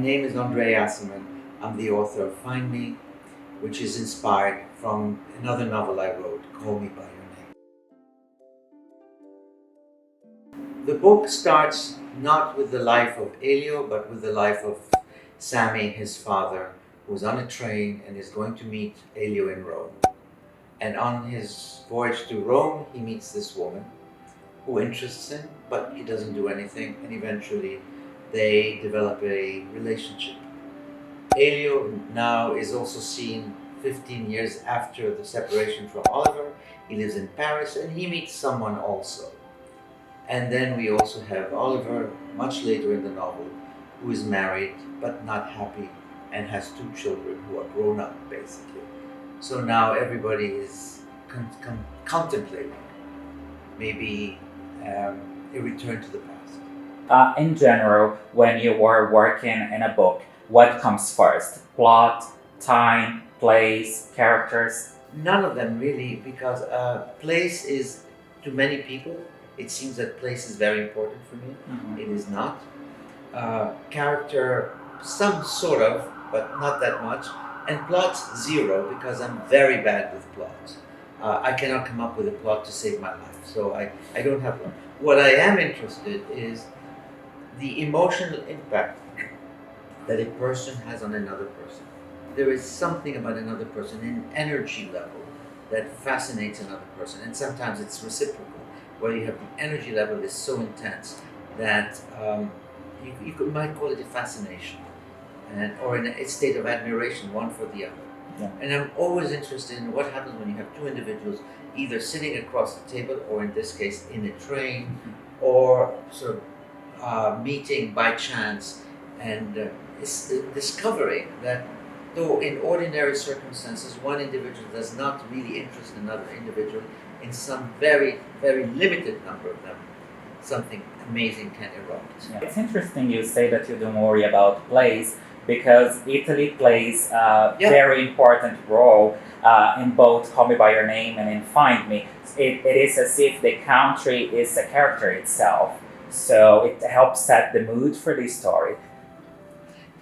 name is André Aciman. I'm the author of Find Me, which is inspired from another novel I wrote, Call Me By Your Name. The book starts not with the life of Elio, but with the life of Chame, his father, who's on a train and is going to meet Elio in Rome. And on his voyage to Rome, he meets this woman who interests him, but he doesn't do anything, and eventually they develop a relationship. Elio now is also seen 15 years after the separation from Oliver. He lives in Paris and he meets someone also. And then we also have Oliver, much later in the novel, who is married but not happy and has 2 children who are grown up, basically. So now everybody is contemplating maybe a return to the past. In general, when you were working in a book, what comes first? Plot, time, place, characters? None of them really, because place is, to many people, it seems that place is very important for me. Mm-hmm. It is not. Character, some sort of, but not that much. And plot, 0, because I'm very bad with plot. I cannot come up with a plot to save my life, so I don't have one. What I am interested is the emotional impact that a person has on another person. There is something about another person, an energy level that fascinates another person, and sometimes it's reciprocal, where you have the energy level is so intense that you might call it a fascination, or in a state of admiration, one for the other. Yeah. And I'm always interested in what happens when you have 2 individuals either sitting across the table, or in this case in a train, or sort of meeting by chance, and discovering that though in ordinary circumstances one individual does not really interest another individual, in some very, very limited number of them, something amazing can erupt. Yeah. It's interesting you say that you don't worry about place, because Italy plays a very important role in both Call Me By Your Name and in Find Me. It is as if the country is a character itself, so it helps set the mood for the story.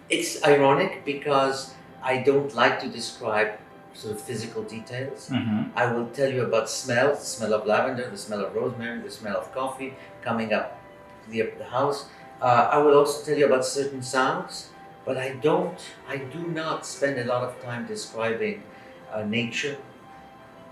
It's ironic because I don't like to describe sort of physical details. Mm-hmm. I will tell you about smells, the smell of lavender, the smell of rosemary, the smell of coffee coming up to the house. I will also tell you about certain sounds, but I do not spend a lot of time describing nature.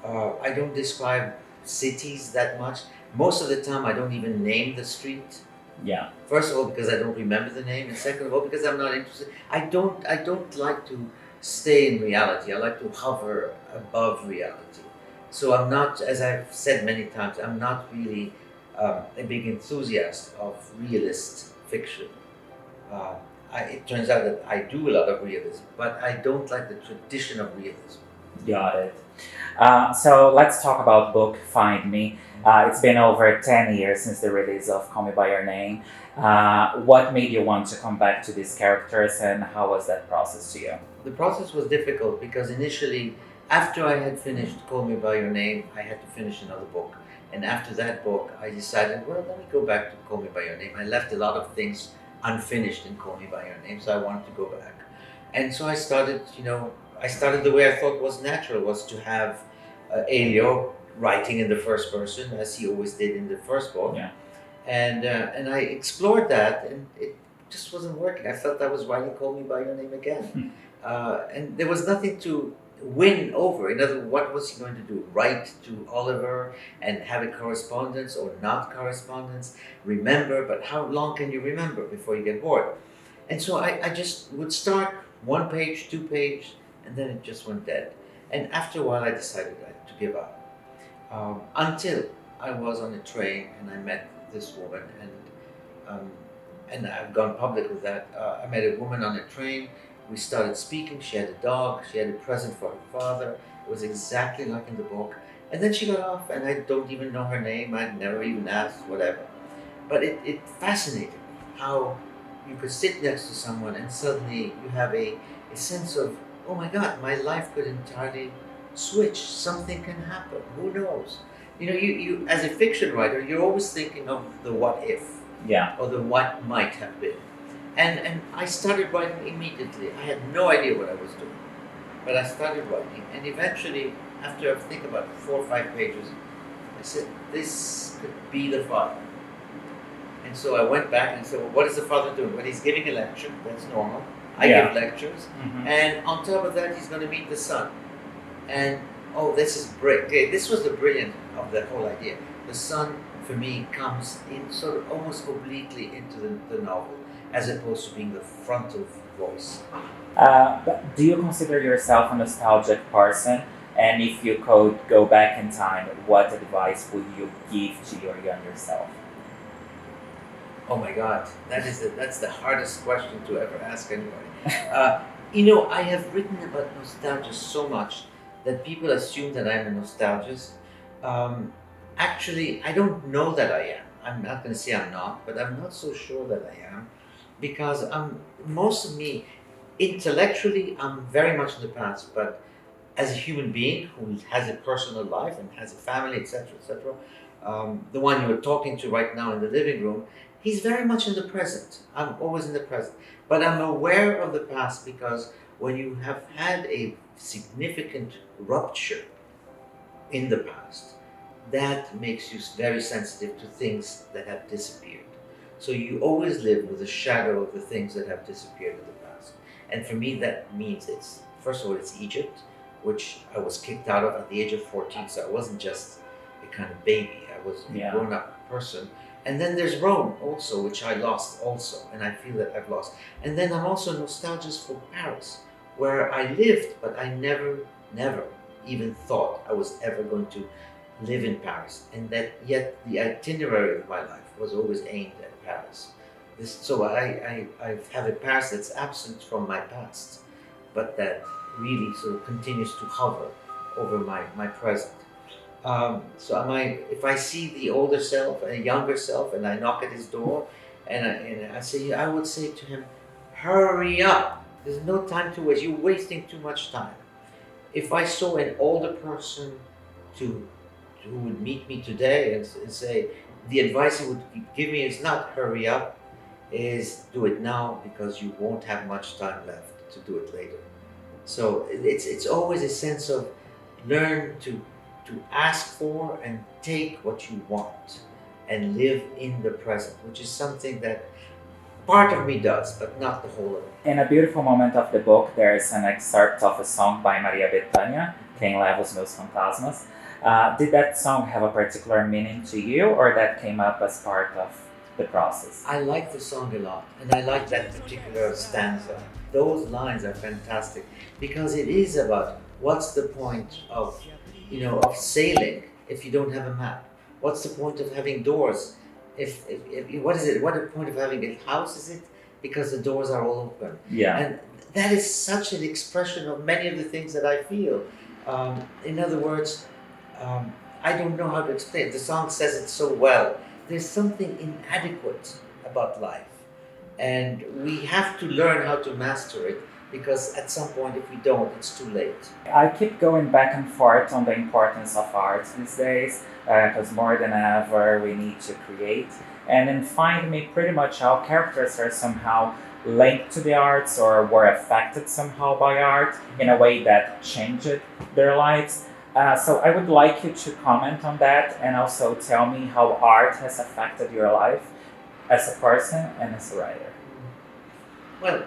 I don't describe cities that much. Most of the time I don't even name the street. Yeah. First of all, because I don't remember the name, and second of all, because I'm not interested. I don't like to stay in reality. I like to hover above reality. So I'm not, as I've said many times, I'm not really a big enthusiast of realist fiction. It turns out that I do a lot of realism, but I don't like the tradition of realism. Got it. So let's talk about book Find Me. It's been over 10 years since the release of Call Me By Your Name. What made you want to come back to these characters, and how was that process to you? The process was difficult because initially, after I had finished Call Me By Your Name, I had to finish another book. And after that book, I decided, well, let me go back to Call Me By Your Name. I left a lot of things unfinished in Call Me By Your Name, so I wanted to go back. And so I started the way I thought was natural, was to have Elio writing in the first person, as he always did in the first book. Yeah. And I explored that, and it just wasn't working. I felt I was writing Call Me By Your Name again. And there was nothing to win over. In other words, what was he going to do? Write to Oliver and have a correspondence or not correspondence? Remember, but how long can you remember before you get bored? And so I just would start 1 page, 2 page, and then it just went dead. And after a while I decided to give up. Until I was on a train and I met this woman, and I've gone public with that. I met a woman on a train. We started speaking. She had a dog. She had a present for her father. It was exactly like in the book. And then she got off, and I don't even know her name. I'd never even asked, whatever. But it fascinated me how you could sit next to someone and suddenly you have a sense of, oh my God, my life could entirely switch. Something can happen. Who knows? You as a fiction writer, you're always thinking of the what if, Yeah. or the what might have been. And I started writing immediately. I had no idea what I was doing, but I started writing, and eventually, after I think about 4 or 5 pages, I said, "This could be the father." And so I went back and said, "Well, what is the father doing?" Well, he's giving a lecture. That's normal. I give lectures, and on top of that, he's going to meet the son. And oh, this is great. This was the brilliance of the whole idea. The son, for me, comes in sort of almost obliquely into the novel, as opposed to being the frontal voice. But do you consider yourself a nostalgic person? And if you could go back in time, what advice would you give to your younger self? Oh my God, that's the hardest question to ever ask anybody. I have written about nostalgia so much that people assume that I'm a nostalgist. Actually, I don't know that I am. I'm not going to say I'm not, but I'm not so sure that I am, because most of me, intellectually, I'm very much in the past, but as a human being who has a personal life and has a family, etc., etc., the one you're talking to right now in the living room, he's very much in the present. I'm always in the present. But I'm aware of the past because when you have had a significant rupture in the past, that makes you very sensitive to things that have disappeared. So you always live with the shadow of the things that have disappeared in the past. And for me, that means first of all, it's Egypt, which I was kicked out of at the age of 14. So I wasn't just a kind of baby. I was a grown-up person. And then there's Rome also, which I lost also, and I feel that I've lost. And then I'm also nostalgic for Paris, where I lived, but I never even thought I was ever going to live in Paris. And that yet the itinerary of my life was always aimed at Paris. So I have a Paris that's absent from my past, but that really sort of continues to hover over my present. If I see the older self and a younger self, and I knock at his door, and I would say to him, "Hurry up! There's no time to waste. You're wasting too much time." If I saw an older person who would meet me today and say, the advice he would give me is not hurry up, is do it now because you won't have much time left to do it later. So it's always a sense of learn to ask for and take what you want and live in the present, which is something that part of me does, but not the whole of it. In a beautiful moment of the book, there is an excerpt of a song by Maria Bethânia, Quem Leva os Meus Fantasmas. Did that song have a particular meaning to you, or that came up as part of the process? I like the song a lot, and I like that particular stanza. Those lines are fantastic because it is about what's the point of sailing if you don't have a map? What's the point of having doors? What is it? What the point of having a house is it? Because the doors are all open. Yeah. And that is such an expression of many of the things that I feel. In other words, I don't know how to explain it. The song says it so well. There's something inadequate about life, and we have to learn how to master it, because at some point, if we don't, it's too late. I keep going back and forth on the importance of art these days, because more than ever we need to create. And in Find Me, pretty much all characters are somehow linked to the arts or were affected somehow by art in a way that changed their lives. So I would like you to comment on that and also tell me how art has affected your life as a person and as a writer. Well,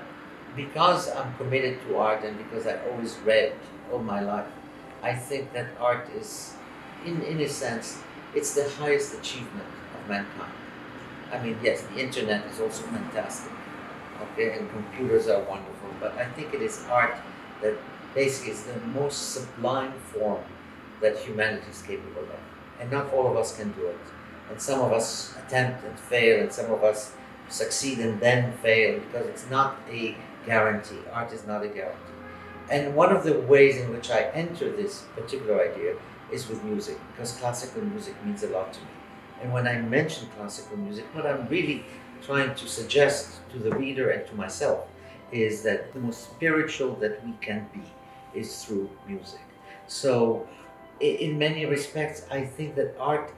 because I'm committed to art and because I always read all my life, I think that art is, in a sense, it's the highest achievement of mankind. I mean, yes, the internet is also fantastic, okay, and computers are wonderful, but I think it is art that basically is the most sublime form that humanity is capable of. And not all of us can do it. And some of us attempt and fail, and some of us succeed and then fail, because it's not a guarantee. Art is not a guarantee. And one of the ways in which I enter this particular idea is with music, because classical music means a lot to me. And when I mention classical music, what I'm really trying to suggest to the reader and to myself is that the most spiritual that we can be is through music. So in many respects, I think that art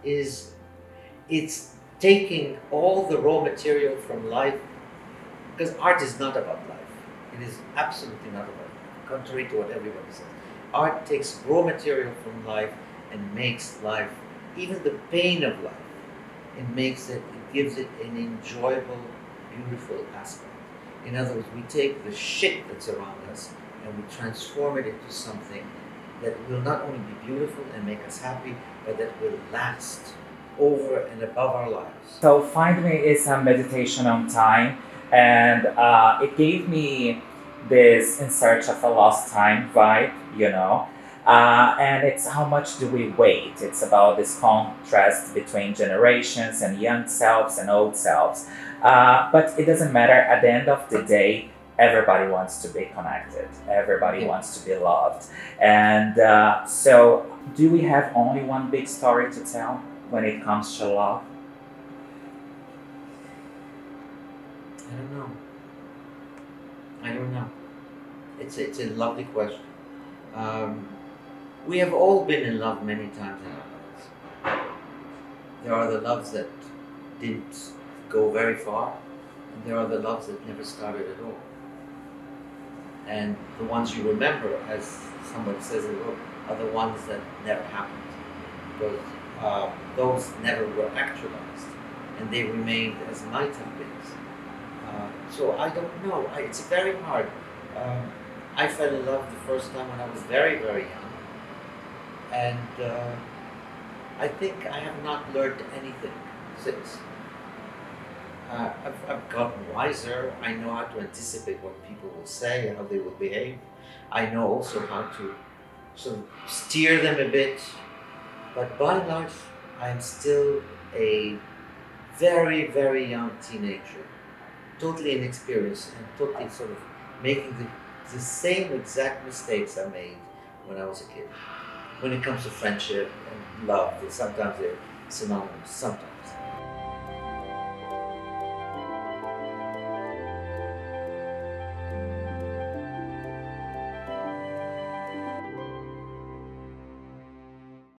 it's taking all the raw material from life Because art is not about life. It is absolutely not about life, contrary to what everybody says. Art takes raw material from life and makes life, even the pain of life, it gives it an enjoyable, beautiful aspect. In other words, we take the shit that's around us and we transform it into something that will not only be beautiful and make us happy, but that will last over and above our lives. So Find Me is a meditation on time, and it gave me this in search of a lost time vibe, and it's how much do we wait? It's about this contrast between generations and young selves and old selves. But it doesn't matter. At the end of the day, everybody wants to be connected. Everybody wants to be loved. And so, do we have only one big story to tell when it comes to love? I don't know. It's a lovely question. We have all been in love many times in our lives. There are the loves that didn't go very far, and there are the loves that never started at all. And the ones you remember, as someone says in the book, are the ones that never happened. Because those never were actualized, and they remained as might have been. So I don't know. It's very hard. I fell in love the first time when I was very, very young, and I think I have not learned anything since. I've gotten wiser. I know how to anticipate what people will say, how they will behave. I know also how to sort of steer them a bit. But by and large, I am still a very, very young teenager, totally inexperienced and totally sort of making the same exact mistakes I made when I was a kid. When it comes to friendship and love, sometimes they're synonymous, sometimes.